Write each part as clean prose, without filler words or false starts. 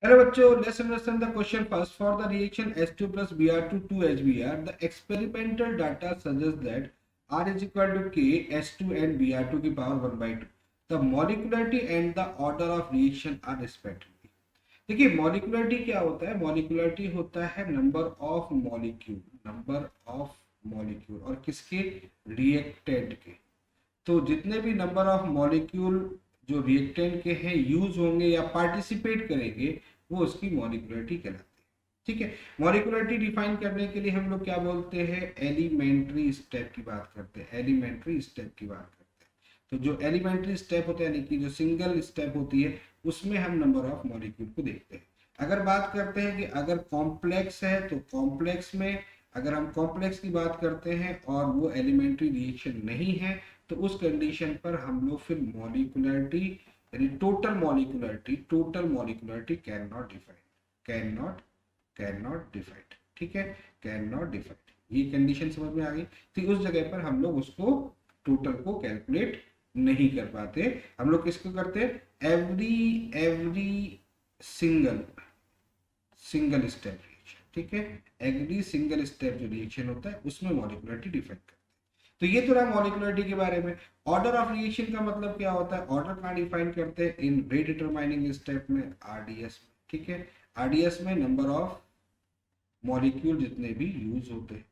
Hello बच्चों, let's understand the question first. For the reaction H2 plus Br2 to HBr, the experimental data suggests that R is equal to K H2 and Br2 की power 1 by 2. The molecularity and the order of reaction are respectively. देखिए molecularity क्या होता है? Molecularity होता है number of molecule और किसके? Reactant के. तो जितने भी नंबर ऑफ मॉलिक्यूल जो रिएक्टेंट के हैं यूज होंगे या पार्टिसिपेट करेंगे वो उसकी मॉलिक्युलरिटी कहलाती है. ठीक है. मॉलिक्युलरिटी डिफाइन करने के लिए हम लोग क्या बोलते हैं? एलिमेंट्री स्टेप की बात करते हैं. एलिमेंट्री स्टेप की बात करते हैं. तो जो एलिमेंट्री स्टेप होता है यानी कि जो सिंगल स्टेप होती है उसमें हम नंबर ऑफ मॉलिक्यूल को देखते हैं. अगर बात करते हैं कि अगर कॉम्प्लेक्स है तो कॉम्प्लेक्स में अगर हम कॉम्प्लेक्स की बात करते हैं और वो एलिमेंट्री रिएक्शन नहीं है तो उस कंडीशन पर हम लोग फिर मॉलिक्युलरिटी यानी टोटल मॉलिक्युलरिटी कैन नॉट डिफाइंड. ठीक है, कैन नॉट डिफाइंड. ये कंडीशन समझ में आ गई. तो उस जगह पर हम लोग उसको टोटल को कैलकुलेट नहीं कर पाते. हम लोग किसको करते हैं? Every single step reaction. ठीक है, एवरी सिंगल स्टेप जो रिएक्शन होता है उसमें मॉलिक्युलरिटी डिफाइन करते हैं. तो ये तो रहा मॉलिक्युलरिटी के बारे में. ऑर्डर ऑफ रिएक्शन का मतलब क्या होता है? ऑर्डर कहाँ डिफाइन करते हैं? इन रेट डिटरमाइनिंग स्टेप में, आरडीएस में. ठीक है, आरडीएस में नंबर ऑफ मॉलिक्यूल जितने भी यूज होते हैं.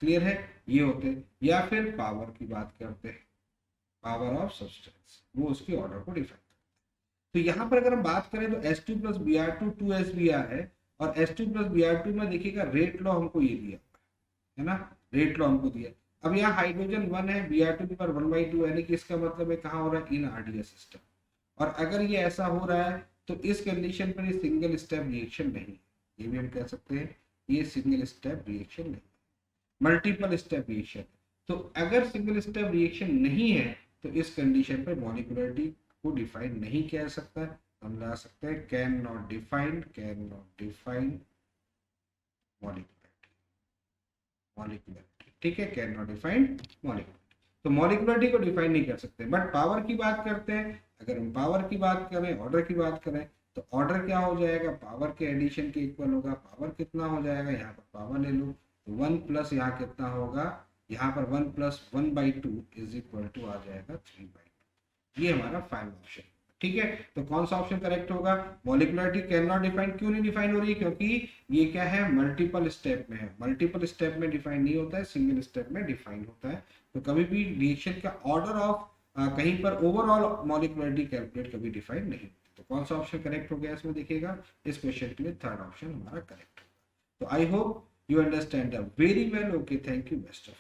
क्लियर है? ये होते हैं. या फिर पावर की बात करते हैं, पावर ऑफ सब्सटेंस, वो उसके ऑर्डर को डिफाइन. तो यहाँ पर अगर हम बात करें तो H2 प्लस Br2 2SBr है और H2 प्लस Br2 में देखिएगा रेट लॉ हमको ये दिया है ना, रेट लॉ हमको दिया. अब यहाँ हाइड्रोजन 1 है, Br2 की पावर 1 by 2 यानी कि इसका मतलब है कहाँ हो रहा है? इन आरडीएस सिस्टम. और अगर ये ऐसा हो रहा है तो इस कंडीशन पर ये सिंगल स्टेप रिएक्शन नहीं है. ये भी हम कह सकते हैं ये सिंगल स्टेप रिएक्शन नहीं, मल्टीपल स्टेप रिएक्शन. तो अगर सिंगल स्टेप रिएक्शन नहीं है तो इस कंडीशन पर मॉलिक्युलरिटी को डिफाइन नहीं किया जा सकता. हम ला सकते हैं कैन नॉट डिफाइंड मॉलिक्युलरिटी. ठीक है, कैन नॉट डिफाइंड मॉलिक्युलरिटी. तो मॉलिक्युलरिटी को डिफाइन नहीं कर सकते. बट पावर की बात करते हैं. अगर हम पावर की बात करें, ऑर्डर की बात करें तो ऑर्डर क्या हो जाएगा? पावर के एडिशन के इक्वल होगा. पावर कितना हो जाएगा? यहाँ पर पावर ले लो तो 1 प्लस यहाँ कितना होगा? यहाँ पर 1 plus 1 by 2 is equal to आ जाएगा 3 by 2. ये हमारा फाइनल ऑप्शन. ठीक है, तो कौन सा ऑप्शन करेक्ट होगा? मॉलिक्युलरिटी कैन नॉट डिफाइन. क्यों नहीं डिफाइन हो रही है? क्योंकि ये क्या है? मल्टीपल स्टेप में है. मल्टीपल स्टेप में डिफाइन नहीं होता है, सिंगल स्टेप में डिफाइन होता है. तो कभी भी रिएक्शन का ऑर्डर ऑफ कहीं पर ओवरऑल मॉलिक्युलरिटी कैलकुलेट कभी डिफाइन नहीं. तो कौन सा ऑप्शन करेक्ट हो गया इसमें देखिएगा. इस क्वेश्चन के लिए थर्ड ऑप्शन हमारा करेक्ट होगा. तो I hope you understand that very well. Okay, thank you, best of